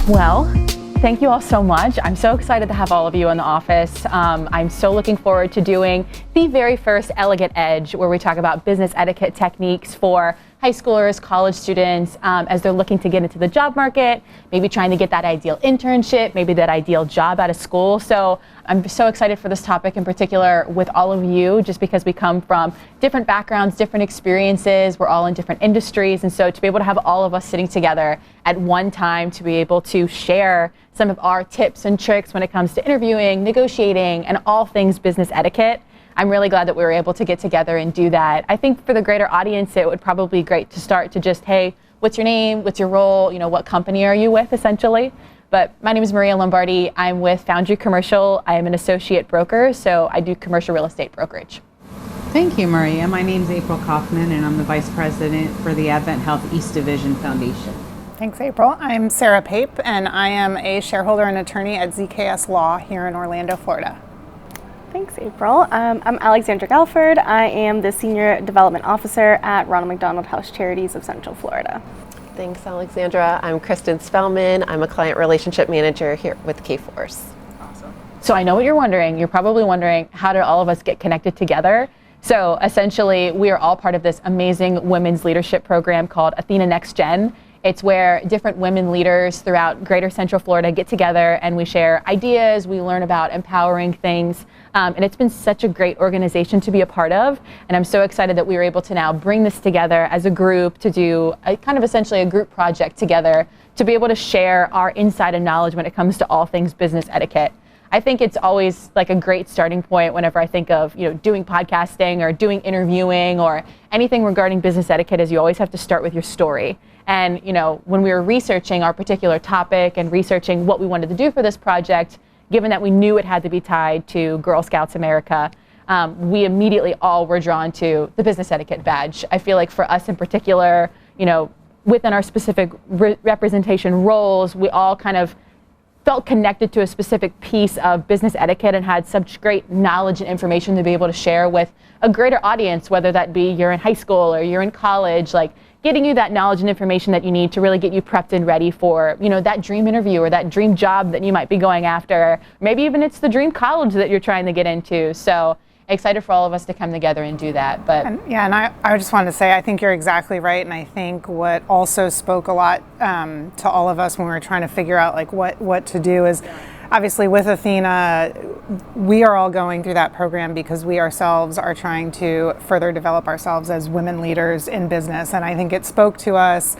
Well, thank you all so much. I'm so excited to have all of you in the office. I'm so looking forward to doing the very first Elegant Edge, where we talk about business etiquette techniques for high schoolers, college students, as they're looking to get into the job market, maybe trying to get that ideal internship, maybe that ideal job out of school. So I'm so excited for this topic in particular with all of you, just because we come from different backgrounds, different experiences, we're all in different industries. And so to be able to have all of us sitting together at one time to be able to share some of our tips and tricks when it comes to interviewing, negotiating, and all things business etiquette, I'm really glad that we were able to get together and do that. I think for the greater audience, it would probably be great to start to just, hey, what's your name? What's your role? You know, what company are you with, essentially? But my name is Maria Lombardi. I'm with Foundry Commercial. I am an associate broker, so I do commercial real estate brokerage. Thank you, Maria. My name is April Kaufman, and I'm the Vice President for the Advent Health East Division Foundation. Thanks, April. I'm Sarah Pape, and I am a shareholder and attorney at ZKS Law here in Orlando, Florida. Thanks, April. I'm Alexandra Galford. I am the Senior Development Officer at Ronald McDonald House Charities of Central Florida. Thanks, Alexandra. I'm Kristen Spellman. I'm a Client Relationship Manager here with K-Force. Awesome. So I know what you're wondering. You're probably wondering, how did all of us get connected together? So essentially, we are all part of this amazing women's leadership program called Athena Next Gen. It's where different women leaders throughout Greater Central Florida get together and we share ideas, we learn about empowering things, and it's been such a great organization to be a part of, and I'm so excited that we were able to now bring this together as a group to do a kind of essentially a group project together to be able to share our insight and knowledge when it comes to all things business etiquette. I think it's always like a great starting point whenever I think of, you know, doing podcasting or doing interviewing or anything regarding business etiquette, is you always have to start with your story. And, you know, when we were researching our particular topic and researching what we wanted to do for this project, given that we knew it had to be tied to Girl Scouts America, we immediately all were drawn to the business etiquette badge. I feel like for us in particular, you know, within our specific representation roles, we all kind of felt connected to a specific piece of business etiquette and had such great knowledge and information to be able to share with a greater audience, whether that be you're in high school or you're in college, like getting you that knowledge and information that you need to really get you prepped and ready for, you know, that dream interview or that dream job that you might be going after. Maybe even it's the dream college that you're trying to get into. So excited for all of us to come together and do that. But and I just wanted to say, I think you're exactly right. And I think what also spoke a lot to all of us when we were trying to figure out like what to do is, obviously with Athena, we are all going through that program because we ourselves are trying to further develop ourselves as women leaders in business. And I think it spoke to us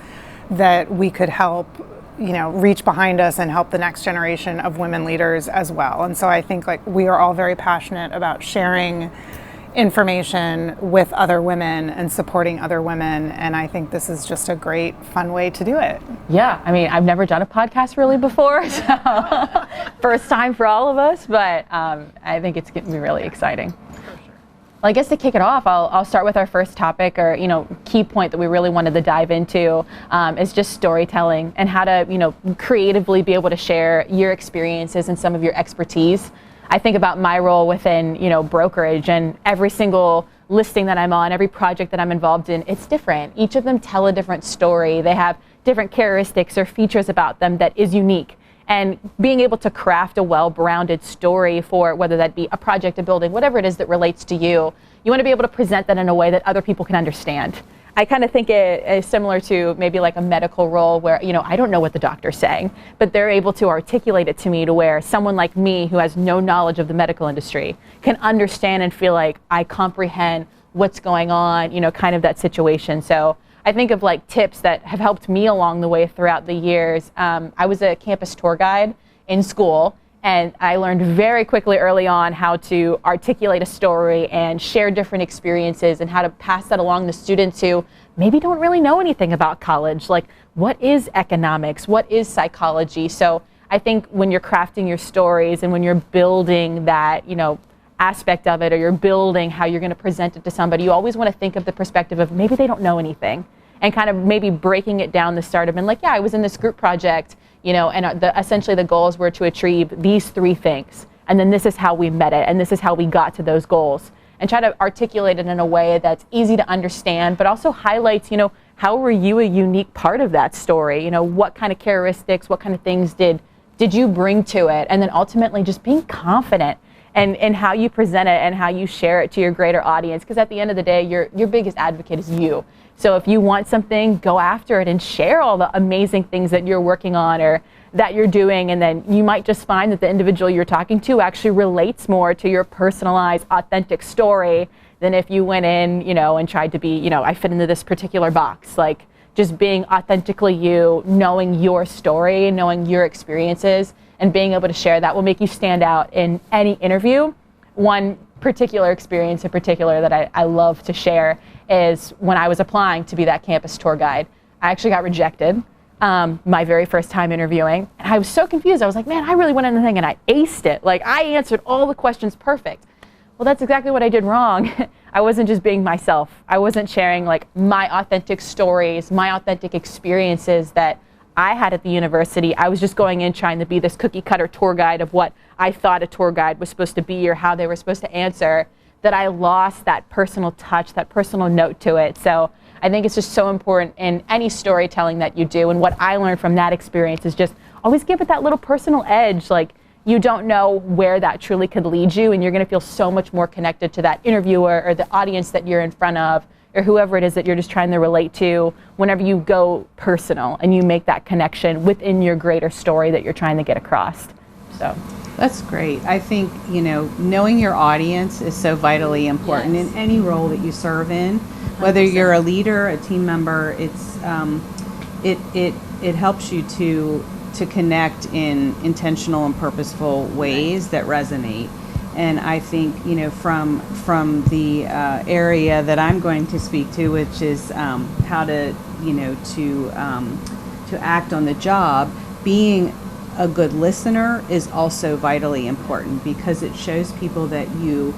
that we could help, you know, reach behind us and help the next generation of women leaders as well. And so I think like we are all very passionate about sharing information with other women and supporting other women, and I think this is just a great fun way to do it. yeah, I mean, I've never done a podcast really before, so first time for all of us, but I think it's going to be really exciting. Well, I guess to kick it off, I'll start with our first topic, or, you know, key point that we really wanted to dive into is just storytelling and how to, you know, creatively be able to share your experiences and some of your expertise. I think about my role within, you know, brokerage, and every single listing that I'm on, every project that I'm involved in, it's different. Each of them tell a different story. They have different characteristics or features about them that is unique. And being able to craft a well-rounded story for whether that be a project, a building, whatever it is that relates to you, you want to be able to present that in a way that other people can understand. I kind of think it is similar to maybe like a medical role where, you know, I don't know what the doctor's saying, but they're able to articulate it to me to where someone like me who has no knowledge of the medical industry can understand and feel like I comprehend what's going on, you know, kind of that situation. So I think of like tips that have helped me along the way throughout the years. I was a campus tour guide in school, and I learned very quickly early on how to articulate a story and share different experiences and how to pass that along to students who maybe don't really know anything about college. Like, what is economics? What is psychology? So I think when you're crafting your stories and when you're building that, you know, aspect of it, or you're building how you're going to present it to somebody, you always want to think of the perspective of maybe they don't know anything, and kind of maybe breaking it down the start of, and like, yeah, I was in this group project, you know, and essentially the goals were to achieve these 3 things, and then this is how we met it, and this is how we got to those goals, and try to articulate it in a way that's easy to understand, but also highlights, you know, how were you a unique part of that story? What kind of characteristics, what kind of things did you bring to it? And then ultimately just being confident and how you present it and how you share it to your greater audience. Because at the end of the day, your biggest advocate is you. So if you want something, go after it and share all the amazing things that you're working on or that you're doing. And then you might just find that the individual you're talking to actually relates more to your personalized, authentic story than if you went in, and tried to be, I fit into this particular box. Like just being authentically you, knowing your story, knowing your experiences, and being able to share that will make you stand out in any interview. One particular experience in particular that I love to share is when I was applying to be that campus tour guide. I actually got rejected my very first time interviewing. And I was so confused. I was like, man, I really went in the thing and I aced it. Like I answered all the questions perfect. Well, that's exactly what I did wrong. I wasn't just being myself. I wasn't sharing like my authentic stories, my authentic experiences that I had at the university. I was just going in trying to be this cookie cutter tour guide of what I thought a tour guide was supposed to be or how they were supposed to answer, that I lost that personal touch, that personal note to it. So I think it's just so important in any storytelling that you do. And what I learned from that experience is just always give it that little personal edge. Like you don't know where that truly could lead you, and you're going to feel so much more connected to that interviewer or the audience that you're in front of, or whoever it is that you're just trying to relate to, whenever you go personal and you make that connection within your greater story that you're trying to get across. So that's great. I think, knowing your audience is so vitally important in any role that you serve in, whether 100%. You're a leader, a team member. It's it helps you to connect in intentional and purposeful ways that resonate. And I think, from the area that I'm going to speak to, which is how to, to act on the job, being a good listener is also vitally important because it shows people that you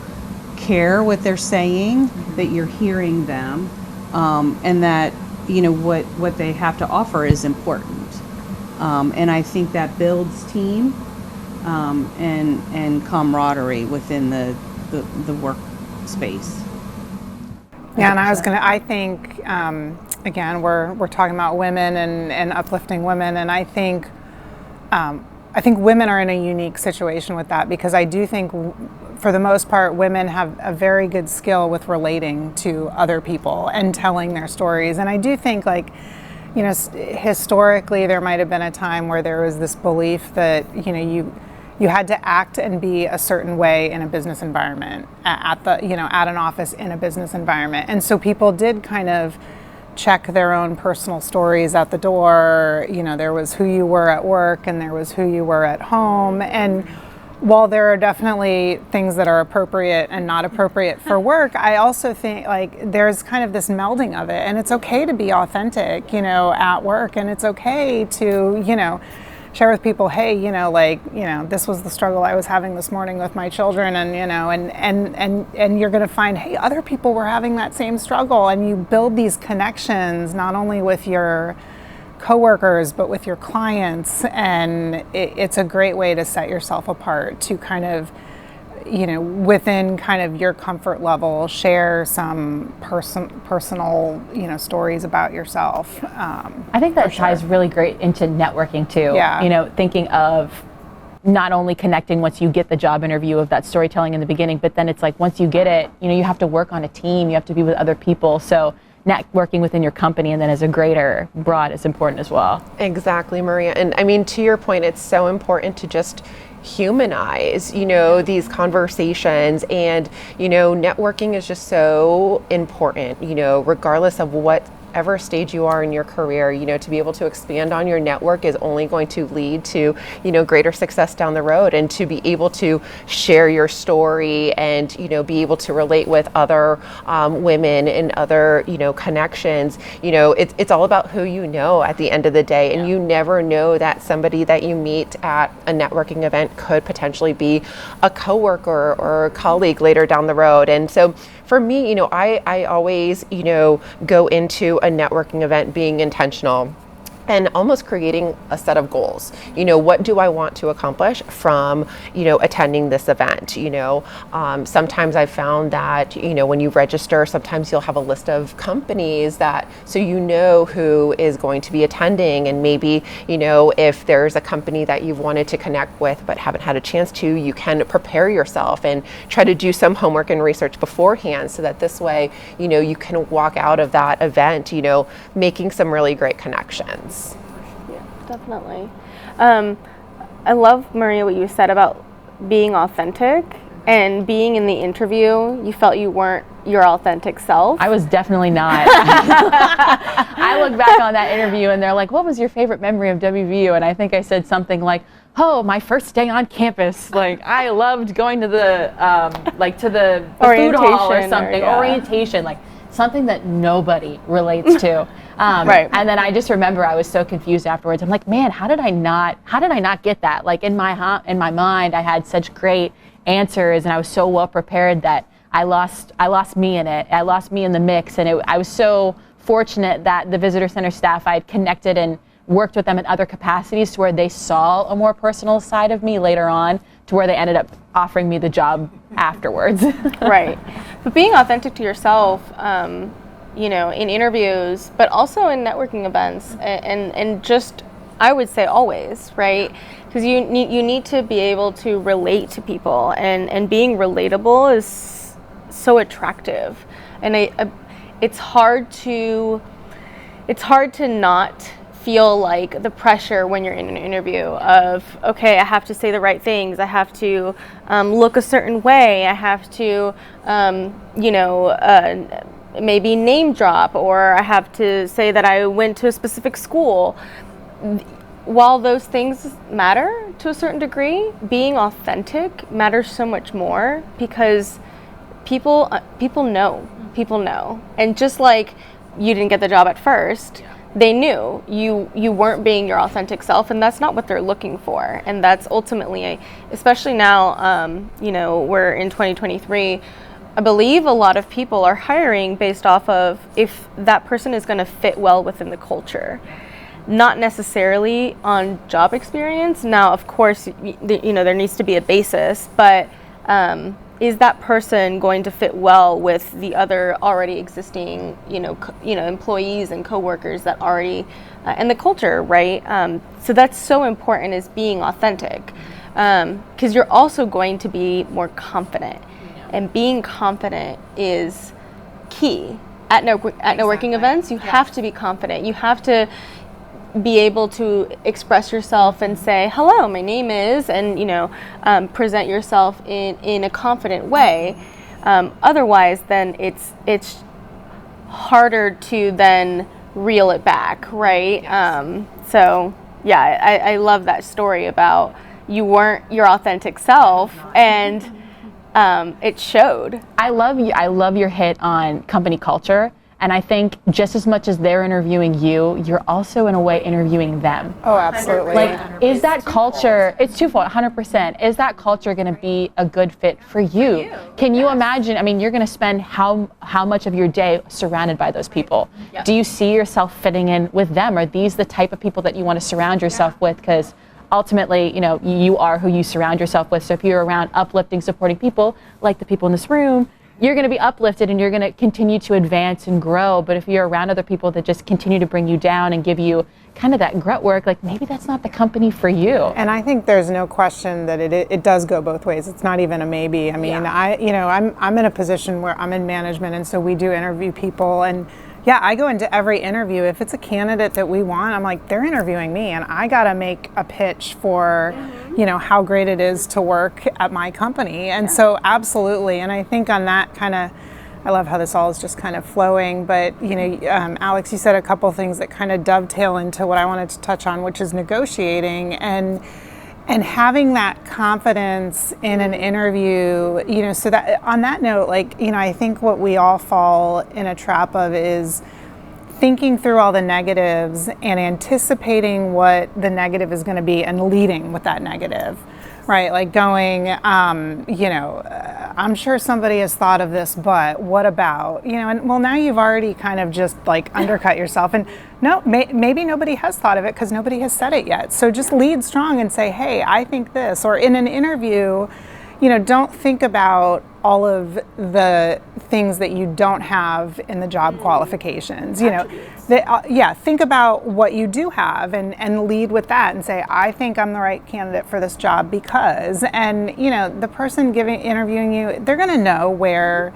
care what they're saying, that you're hearing them, and that, what they have to offer is important. And I think that builds team and camaraderie within the workspace. Yeah, and I think, again, we're talking about women and uplifting women, and I think women are in a unique situation with that because I do think, for the most part, women have a very good skill with relating to other people and telling their stories. And I do think, historically, there might have been a time where there was this belief that, you had to act and be a certain way in a business environment, at an office in a business environment. And so people did kind of check their own personal stories at the door. There was who you were at work and there was who you were at home. And while there are definitely things that are appropriate and not appropriate for work, I also think there's kind of this melding of it, and it's okay to be authentic, at work, and it's okay to, share with people, hey, this was the struggle I was having this morning with my children, and and you're going to find, hey, other people were having that same struggle, and you build these connections not only with your coworkers but with your clients, and it's a great way to set yourself apart, to kind of, within kind of your comfort level, share some personal, stories about yourself. I think that ties really great into networking too. Yeah. Thinking of not only connecting once you get the job interview of that storytelling in the beginning, but then it's like once you get it, you have to work on a team, you have to be with other people. So networking within your company and then as a greater broad is important as well. Exactly, Maria. And I mean, to your point, it's so important to just humanize, these conversations, and, networking is just so important, regardless of whatever stage you are in your career, to be able to expand on your network is only going to lead to, greater success down the road, and to be able to share your story and, be able to relate with other women and other, connections. It's all about who at the end of the day, and you never know that somebody that you meet at a networking event could potentially be a coworker or a colleague later down the road. And so for me, I always, go into a networking event being intentional. and almost creating a set of goals. What do I want to accomplish from, attending this event? Sometimes I've found that, when you register, sometimes you'll have a list of companies that, so who is going to be attending, and maybe, if there's a company that you've wanted to connect with but haven't had a chance to, you can prepare yourself and try to do some homework and research beforehand, so that this way, you can walk out of that event, making some really great connections. Yeah, definitely. I love, Maria, what you said about being authentic, and being in the interview, you felt you weren't your authentic self. I was definitely not. I look back on that interview and they're like, what was your favorite memory of WVU? And I think I said something like, oh, my first day on campus. Like, I loved going to the food hall or something, orientation, like something that nobody relates to. Right. And then I just remember I was so confused afterwards. I'm like, man, how did I not get that? Like in my mind, I had such great answers and I was so well prepared that I lost me in it. I lost me in the mix, and I was so fortunate that the visitor center staff, I had connected and worked with them in other capacities to where they saw a more personal side of me later on, to where they ended up offering me the job afterwards. Right. But being authentic to yourself, in interviews, but also in networking events, and just, I would say always, right? Because you need to be able to relate to people, and being relatable is so attractive, and it's hard to not feel like the pressure when you're in an interview of, okay, I have to say the right things, I have to look a certain way, I have to maybe name drop, or I have to say that I went to a specific school. While those things matter to a certain degree, being authentic matters so much more, because people know. And just like you didn't get the job at first, they knew you weren't being your authentic self, and that's not what they're looking for. And that's ultimately, especially now, we're in 2023, I believe a lot of people are hiring based off of if that person is going to fit well within the culture, not necessarily on job experience. Now, of course, there needs to be a basis, but is that person going to fit well with the other already existing, employees and coworkers that already, and the culture, right? So that's so important, is being authentic, because you're also going to be more confident, and being confident is key at networking events. You have to be confident. You have to be able to express yourself and say, hello, my name is, and present yourself in a confident way. Otherwise, then it's harder to then reel it back, right? Yes. I love that story about you weren't your authentic self, and it showed. I love your hit on company culture. And I think just as much as they're interviewing you, you're also in a way interviewing them. Oh, absolutely. Like, is that culture, it's twofold, 100%. Is that culture going to be a good fit for you? Can you imagine, you're going to spend how much of your day surrounded by those people? Do you see yourself fitting in with them? Are these the type of people that you want to surround yourself with? Because ultimately, you are who you surround yourself with. So if you're around uplifting, supporting people, like the people in this room, you're going to be uplifted and you're going to continue to advance and grow. But if you're around other people that just continue to bring you down and give you kind of that grunt work, like maybe that's not the company for you. And I think there's no question that it does go both ways. It's not even a maybe. I'm in a position where I'm in management, and so we do interview people, and I go into every interview. If it's a candidate that we want, I'm like, they're interviewing me, and I got to make a pitch for, how great it is to work at my company. And so absolutely. And I think on that I love how this all is just kind of flowing, but Alex, you said a couple things that kind of dovetail into what I wanted to touch on, which is negotiating and having that confidence in an interview, so that on that note, I think what we all fall in a trap of is thinking through all the negatives and anticipating what the negative is going to be and leading with that negative, right? Like going, I'm sure somebody has thought of this, but what about, and well, now you've already kind of just like undercut yourself. And no, maybe nobody has thought of it because nobody has said it yet. So just lead strong and say, hey, I think this. Or in an interview, don't think about all of the things that you don't have in the job qualifications. Think about what you do have and lead with that and say, I think I'm the right candidate for this job because, and the person interviewing you, they're going to know where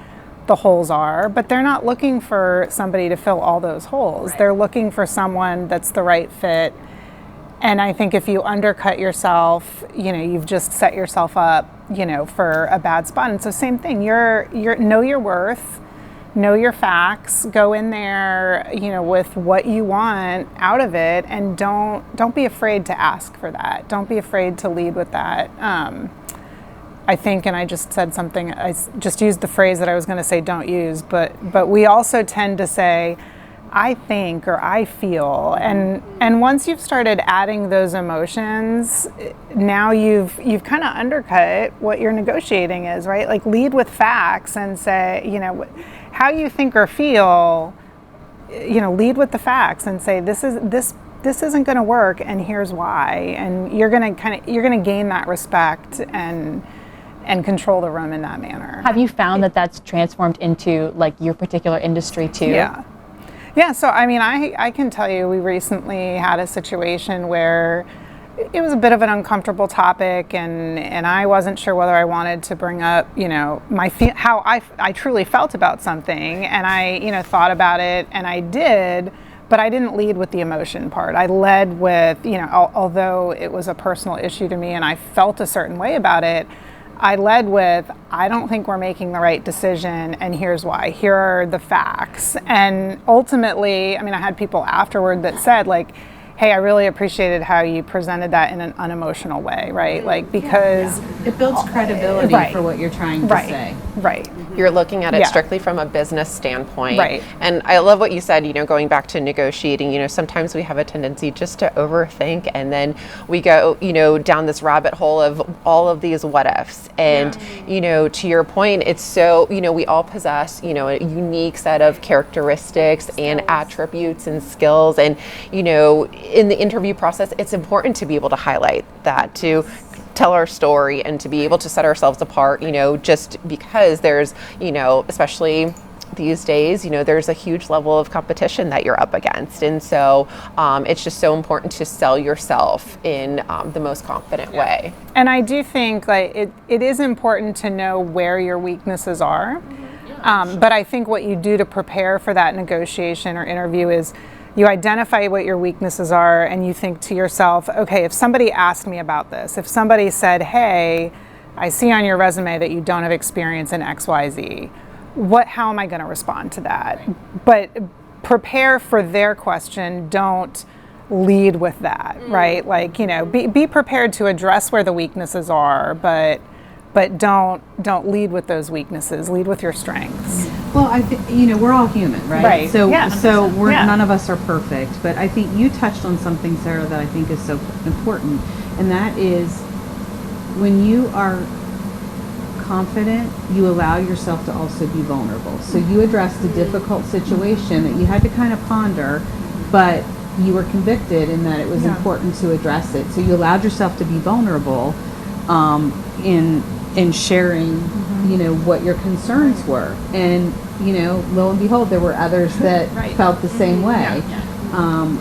the holes are, but they're not looking for somebody to fill all those holes. Right. They're looking for someone that's the right fit. And I think if you undercut yourself, you've just set yourself up, for a bad spot. And so same thing, know your worth, know your facts, go in there, with what you want out of it, and don't be afraid to ask for that. Don't be afraid to lead with that. I think, and I just said something, I just used the phrase that I was going to say don't use, but we also tend to say, I think or I feel, and once you've started adding those emotions, now you've kind of undercut what your negotiating is, right? Like lead with facts and say, how you think or feel, lead with the facts and say this isn't going to work, and here's why, and you're going to gain that respect and control the room in that manner. Have you found that that's transformed into like your particular industry too? Yeah, so I can tell you we recently had a situation where it was a bit of an uncomfortable topic and I wasn't sure whether I wanted to bring up, how I truly felt about something, and I, thought about it and I did, but I didn't lead with the emotion part. I led with, although it was a personal issue to me and I felt a certain way about it, I led with, I don't think we're making the right decision, and here's why. Here are the facts. And ultimately, I had people afterward that said, like, hey, I really appreciated how you presented that in an unemotional way, right? Like, because it builds credibility for what you're trying to say. Right. You're looking at it strictly from a business standpoint. Right. And I love what you said, going back to negotiating, sometimes we have a tendency just to overthink, and then we go, down this rabbit hole of all of these what ifs. And, to your point, it's so, we all possess, a unique set of characteristics and attributes and skills. And, in the interview process, it's important to be able to highlight that, to tell our story and to be able to set ourselves apart, just because there's, especially these days, there's a huge level of competition that you're up against. And so it's just so important to sell yourself in the most confident way. And I do think like it is important to know where your weaknesses are. But I think what you do to prepare for that negotiation or interview is you identify what your weaknesses are and you think to yourself, okay, if somebody asked me about this, if somebody said, hey, I see on your resume that you don't have experience in XYZ, how am I going to respond to that? But prepare for their question, don't lead with that, right? Like, be prepared to address where the weaknesses are, but don't lead with those weaknesses. Lead with your strengths. Well, I think we're all human, right? Right. So Yeah. so none of us are perfect, but I think you touched on something, Sarah, that I think is so important, and that is when you are confident, you allow yourself to also be vulnerable. So you addressed a difficult situation that you had to kind of ponder, but you were convicted in that it was important to address it. So you allowed yourself to be vulnerable in sharing, what your concerns were. And, lo and behold, there were others that felt the same way.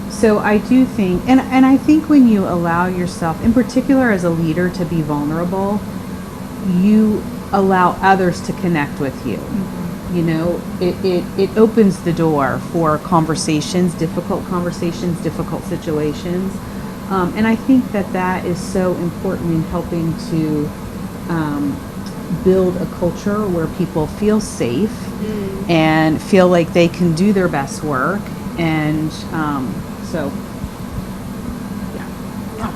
So I do think, and I think when you allow yourself, in particular as a leader, to be vulnerable, you allow others to connect with you. It opens the door for conversations, difficult situations. And I think that is so important in helping to build a culture where people feel safe and feel like they can do their best work. And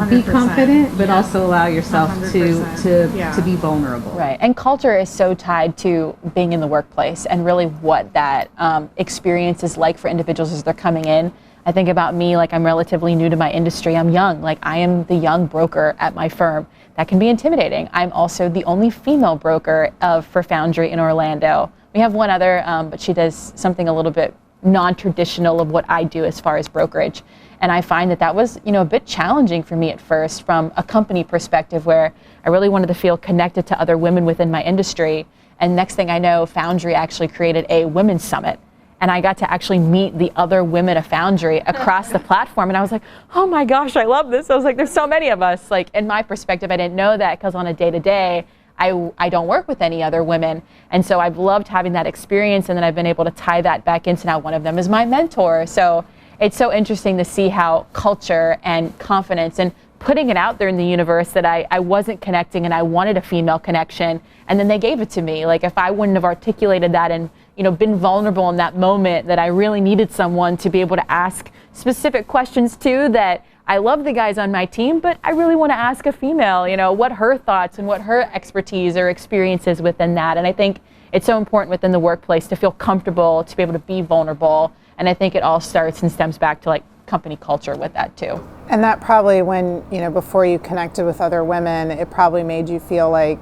be confident, but also allow yourself to be vulnerable. Right, and culture is so tied to being in the workplace and really what that experience is like for individuals as they're coming in. I think about me, like I'm relatively new to my industry. I'm young, like I am the young broker at my firm. That can be intimidating. I'm also the only female broker for Foundry in Orlando. We have one other, but she does something a little bit non-traditional of what I do as far as brokerage. And I find that was, a bit challenging for me at first from a company perspective, where I really wanted to feel connected to other women within my industry. And next thing I know, Foundry actually created a women's summit. And I got to actually meet the other women of Foundry across the platform. And I was like, oh my gosh, I love this. I was like, there's so many of us. Like, in my perspective, I didn't know that because on a day-to-day, I don't work with any other women. And so I've loved having that experience, and then I've been able to tie that back into now one of them is my mentor. So it's so interesting to see how culture and confidence and putting it out there in the universe that I wasn't connecting and I wanted a female connection, and then they gave it to me. Like, if I wouldn't have articulated that and been vulnerable in that moment, that I really needed someone to be able to ask specific questions to, that I love the guys on my team, but I really want to ask a female, what her thoughts and what her expertise or experiences within that. And I think it's so important within the workplace to feel comfortable, to be able to be vulnerable. And I think it all starts and stems back to like company culture with that too. And that probably when, before you connected with other women, it probably made you feel like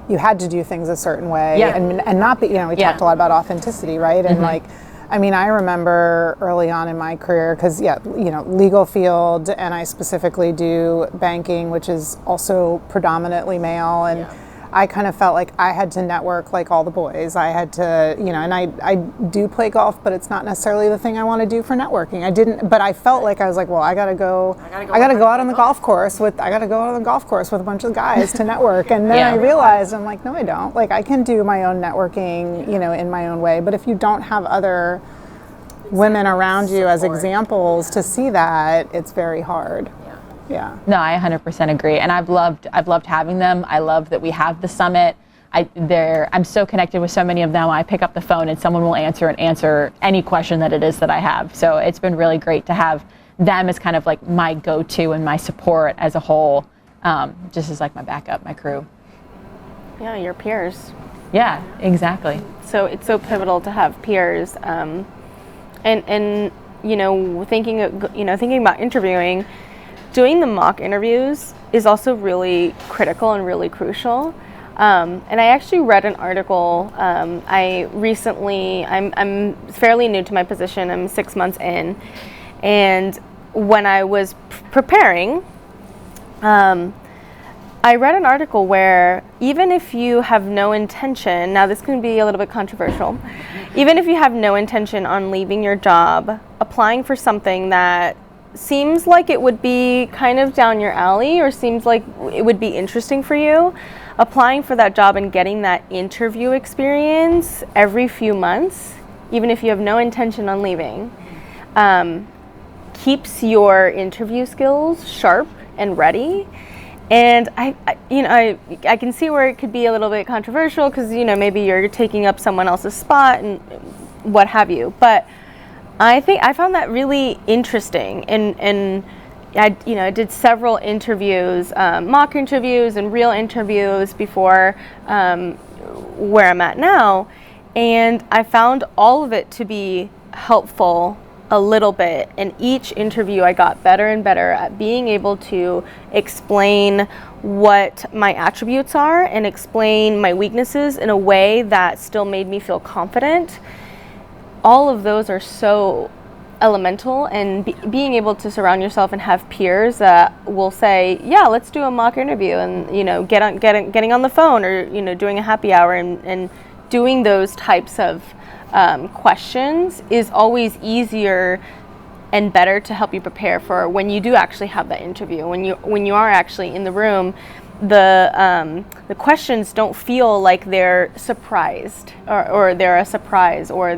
you had to do things a certain way. Yeah. And not that, we talked a lot about authenticity, right? And I remember early on in my career, because legal field, and I specifically do banking, which is also predominantly male, and I kind of felt like I had to network like all the boys. I had to, and I do play golf, but it's not necessarily the thing I want to do for networking. But I felt like I was like, well, I gotta go out on the golf course with a bunch of guys to network. And then I realized, I'm like, no, I don't. Like, I can do my own networking, in my own way. But if you don't have other women around you as examples to see that, it's very hard. Yeah. No, I 100% agree, and I've loved having them. I love that we have the summit. I'm so connected with so many of them. I pick up the phone and someone will answer any question that it is that I have. So it's been really great to have them as kind of like my go-to and my support as a whole, just as like my backup, my crew. Yeah, your peers. Yeah, exactly. So it's so pivotal to have peers, and thinking about interviewing. Doing the mock interviews is also really critical and really crucial. And I actually read an article. I'm fairly new to my position. I'm 6 months in. And when I was preparing, I read an article where even if you have no intention, now this can be a little bit controversial, even if you have no intention on leaving your job, applying for something that seems like it would be kind of down your alley or seems like it would be interesting for you, applying for that job and getting that interview experience every few months, even if you have no intention on leaving, keeps your interview skills sharp and ready. And I can see where it could be a little bit controversial because maybe you're taking up someone else's spot and what have you, but I think I found that really interesting, and I did several interviews, mock interviews and real interviews before where I'm at now, and I found all of it to be helpful a little bit. And each interview I got better and better at being able to explain what my attributes are and explain my weaknesses in a way that still made me feel confident. All of those are so elemental, and being able to surround yourself and have peers that will say, yeah, let's do a mock interview, and getting on the phone or doing a happy hour and doing those types of questions is always easier and better to help you prepare for when you do actually have that interview. When you are actually in the room, the questions don't feel like they're surprised or they're a surprise, or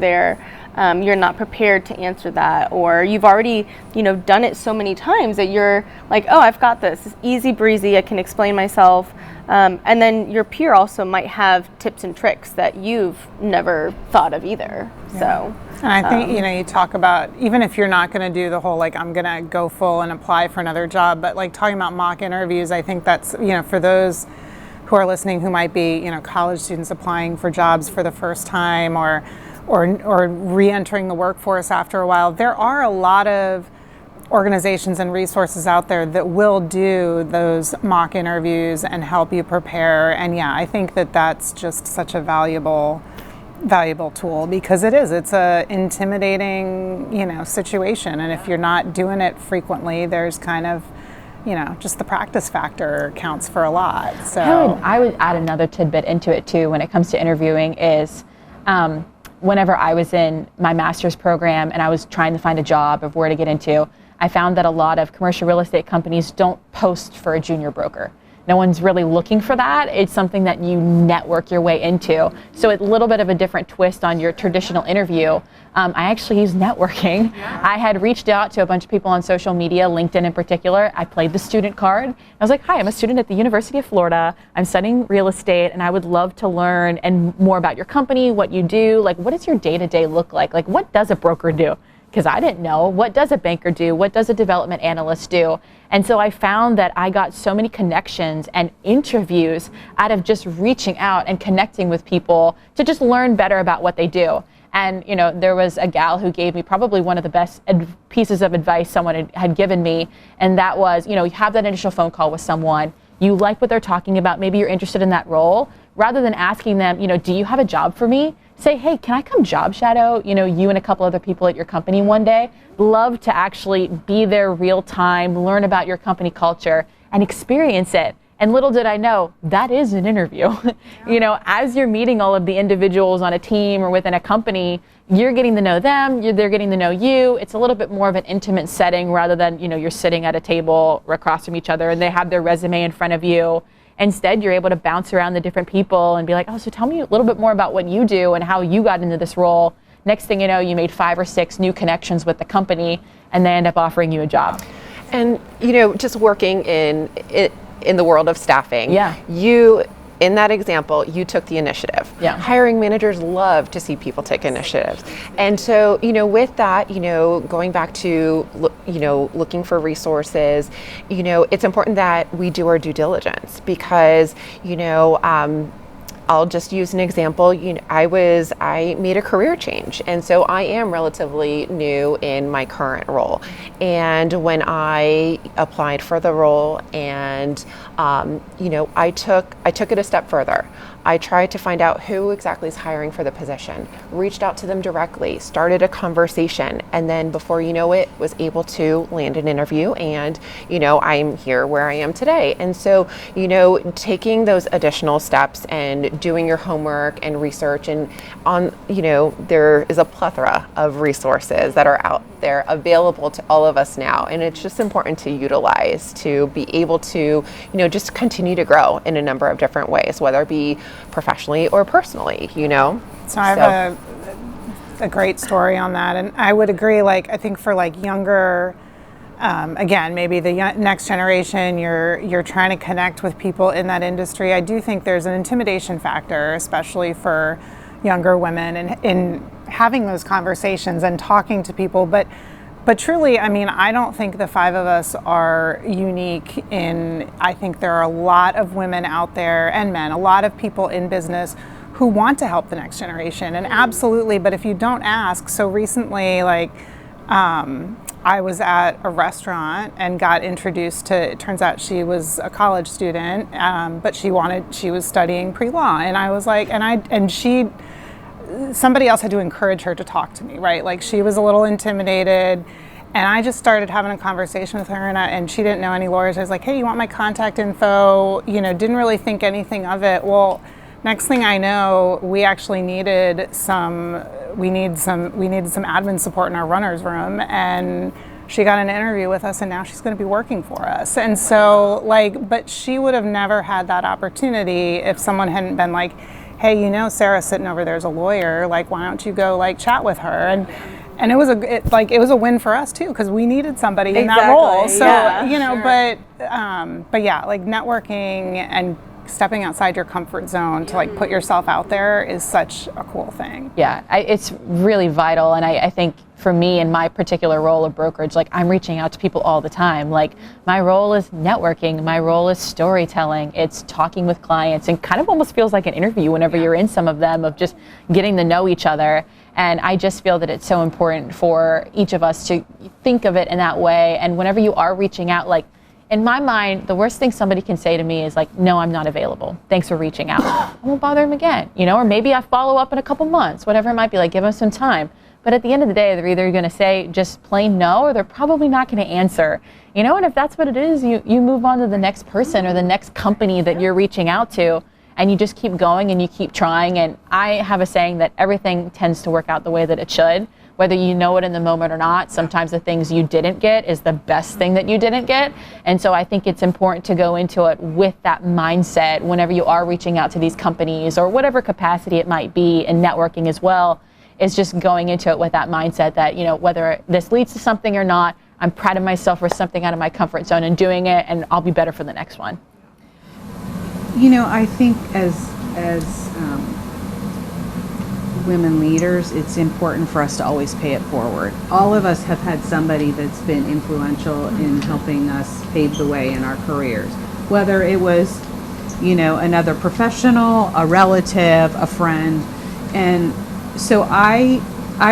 you're not prepared to answer that, or you've already done it so many times that you're like, oh, I've got this. It's easy breezy. I can explain myself. And then your peer also might have tips and tricks that you've never thought of either. Yeah. So, and I think you talk about, even if you're not going to do the whole like I'm going to go full and apply for another job, but like talking about mock interviews, I think that's for those who are listening who might be college students applying for jobs for the first time, or or re-entering the workforce after a while, there are a lot of organizations and resources out there that will do those mock interviews and help you prepare. And yeah, I think that that's just such a valuable tool, because it's a intimidating, situation. And if you're not doing it frequently, there's kind of, just the practice factor counts for a lot. So I would add another tidbit into it too when it comes to interviewing is, whenever I was in my master's program and I was trying to find a job of where to get into, I found that a lot of commercial real estate companies don't post for a junior broker. No one's really looking for that. It's something that you network your way into. So it's a little bit of a different twist on your traditional interview. I actually use networking. I had reached out to a bunch of people on social media, LinkedIn in particular. I played the student card. I was like, hi, I'm a student at the University of Florida. I'm studying real estate and I would love to learn and more about your company, what you do. Like, what does your day-to-day look like? Like, what does a broker do? Because I didn't know. What does a banker do? What does a development analyst do? And so I found that I got so many connections and interviews out of just reaching out and connecting with people to just learn better about what they do. And there was a gal who gave me probably one of the best pieces of advice someone had given me, and that was, you have that initial phone call with someone, you like what they're talking about, maybe you're interested in that role, rather than asking them, do you have a job for me? Say, hey, can I come job shadow, you and a couple other people at your company one day? Love to actually be there real time, learn about your company culture, and experience it. And little did I know, that is an interview. As you're meeting all of the individuals on a team or within a company, you're getting to know them, they're getting to know you. It's a little bit more of an intimate setting rather than, you're sitting at a table across from each other and they have their resume in front of you. Instead, you're able to bounce around the different people and be like, oh, so tell me a little bit more about what you do and how you got into this role. Next thing you know, you made 5 or 6 new connections with the company and they end up offering you a job. And, just working in the world of staffing, Yeah. In that example, you took the initiative. Yeah. Hiring managers love to see people take initiatives. And so, with that, going back to, looking for resources, it's important that we do our due diligence because, I'll just use an example. I made a career change, and so I am relatively new in my current role. And when I applied for the role, and I took it a step further. I tried to find out who exactly is hiring for the position, reached out to them directly, started a conversation, and then before you know it, was able to land an interview, and I'm here where I am today. And so taking those additional steps and doing your homework and research, and there is a plethora of resources that are out there available to all of us now, and it's just important to utilize to be able to just continue to grow in a number of different ways, whether it be professionally or personally. So I have a great story on that, and I would agree. I think for younger, again, maybe the next generation, you're trying to connect with people in that industry. I do think there's an intimidation factor, especially for younger women, and in having those conversations and talking to people. But truly, I don't think the 5 of us are unique I think there are a lot of women out there, and men, a lot of people in business who want to help the next generation. And absolutely, but if you don't ask, so recently, I was at a restaurant and got introduced to, it turns out she was a college student, but she was studying pre-law. And I was like, somebody else had to encourage her to talk to me, right? She was a little intimidated, and I just started having a conversation with her, and she didn't know any lawyers. I was like, hey, you want my contact info? Didn't really think anything of it. Well, next thing I know, we actually needed some admin support in our runner's room, and she got an interview with us, and now she's going to be working for us. And so but she would have never had that opportunity if someone hadn't been like, hey, Sarah's sitting over there as a lawyer, why don't you go chat with her? And it was a win for us too, because we needed somebody in that role. So, yeah, sure. but yeah, networking and stepping outside your comfort zone to like put yourself out there is such a cool thing. Yeah, it's really vital, and I think for me in my particular role of brokerage, like I'm reaching out to people all the time. Like my role is networking, my role is storytelling, it's talking with clients, and kind of almost feels like an interview whenever you're in some of them, of just getting to know each other. And I just feel that it's so important for each of us to think of it in that way. And whenever you are reaching out, like in my mind, the worst thing somebody can say to me is like, no, I'm not available. Thanks for reaching out. I won't bother them again, or maybe I follow up in a couple months, whatever it might be, like give them some time. But at the end of the day, they're either going to say just plain no, or they're probably not going to answer. And if that's what it is, you move on to the next person or the next company that you're reaching out to, and you just keep going and you keep trying. And I have a saying that everything tends to work out the way that it should, whether you know it in the moment or not. Sometimes the things you didn't get is the best thing that you didn't get. And so I think it's important to go into it with that mindset whenever you are reaching out to these companies or whatever capacity it might be, in networking as well, is just going into it with that mindset that, whether this leads to something or not, I'm proud of myself for something out of my comfort zone and doing it, and I'll be better for the next one. I think as women leaders, it's important for us to always pay it forward. All of us have had somebody that's been influential in helping us pave the way in our careers, whether it was, another professional, a relative, a friend. And so I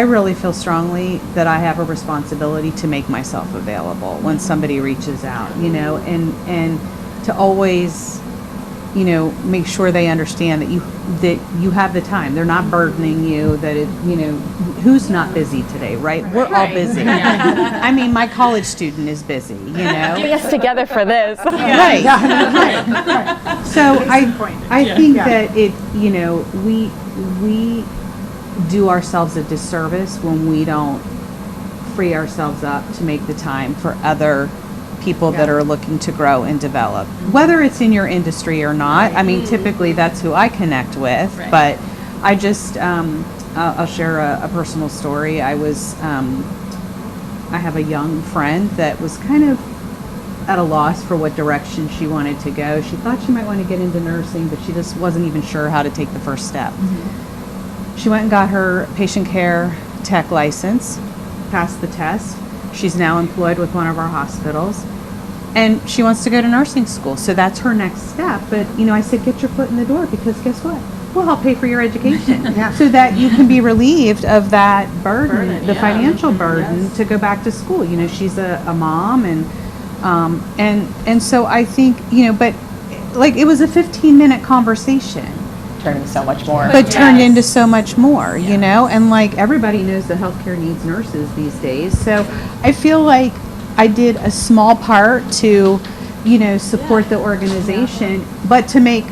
really feel strongly that I have a responsibility to make myself available when somebody reaches out, and to always, make sure they understand that you have the time. They're not burdening you, that who's not busy today, right? We're all busy. I mean, my college student is busy, Getting us together for this. Right. So I think that we do ourselves a disservice when we don't free ourselves up to make the time for other people that are looking to grow and develop, whether it's in your industry or not. I mean, typically that's who I connect with, but I just I'll share a personal story. I have a young friend that was kind of at a loss for what direction she wanted to go. She thought she might want to get into nursing, but she just wasn't even sure how to take the first step. She went and got her patient care tech license, passed the test. She's now employed with one of our hospitals, and she wants to go to nursing school. So that's her next step. But, I said, get your foot in the door, because guess what? We'll help pay for your education so that you can be relieved of that burden, the financial burden to go back to school. She's a mom, and so I think, but like it was a 15-minute conversation. Turned into so much more. But turned into so much more, and like everybody knows that healthcare needs nurses these days. So I feel like I did a small part to, support the organization, but to make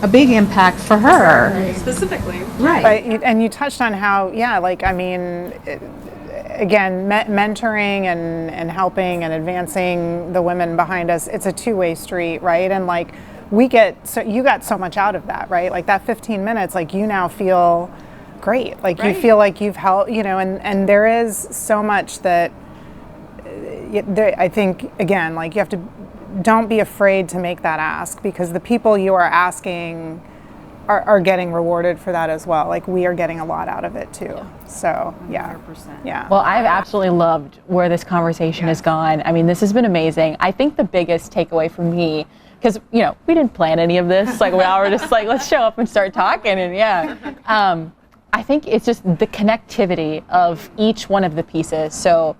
a big impact for her. Specifically. Right. And you touched on how, again, mentoring and helping and advancing the women behind us, it's a two-way street, right? And like, you got so much out of that, right? Like that 15 minutes, like you now feel great. Like you feel like you've helped, and there is so much that I think, again, like you have to, don't be afraid to make that ask, because the people you are asking are getting rewarded for that as well. Like we are getting a lot out of it too. So 100%. Yeah. Well, I've absolutely loved where this conversation has gone. I mean, this has been amazing. I think the biggest takeaway for me, because, we didn't plan any of this. Like, we all were just like, let's show up and start talking. And I think it's just the connectivity of each one of the pieces. So,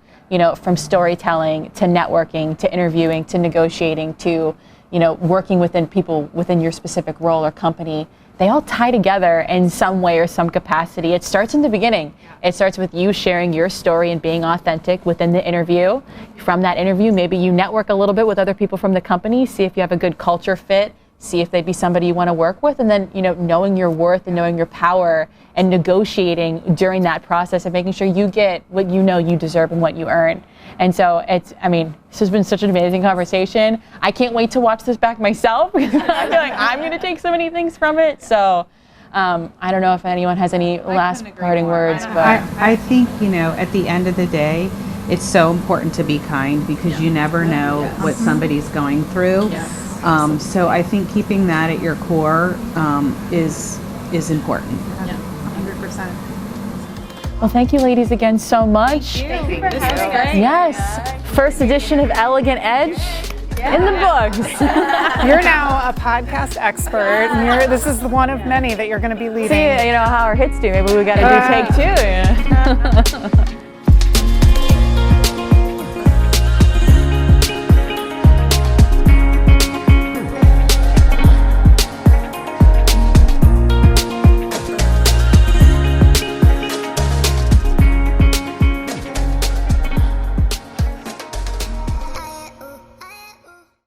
from storytelling to networking to interviewing to negotiating to, working within people within your specific role or company, they all tie together in some way or some capacity. It starts in the beginning. It starts with you sharing your story and being authentic within the interview. From that interview, maybe you network a little bit with other people from the company, see if you have a good culture fit, see if they'd be somebody you want to work with, and then, knowing your worth and knowing your power and negotiating during that process and making sure you get what you deserve and what you earn. And so this has been such an amazing conversation. I can't wait to watch this back myself, because I feel like I'm going to take so many things from it. So I don't know if anyone has any last parting words. But I think, at the end of the day, it's so important to be kind, because you never know what somebody's going through. So I think keeping that at your core is important. Yeah, 100%. Well, thank you ladies again so much. Thank you for having us. Yes, first edition of Elegant Edge in the books. You're now a podcast expert, and this is one of many that you're going to be leading. See, you know how our hits do. Maybe we got to do take two.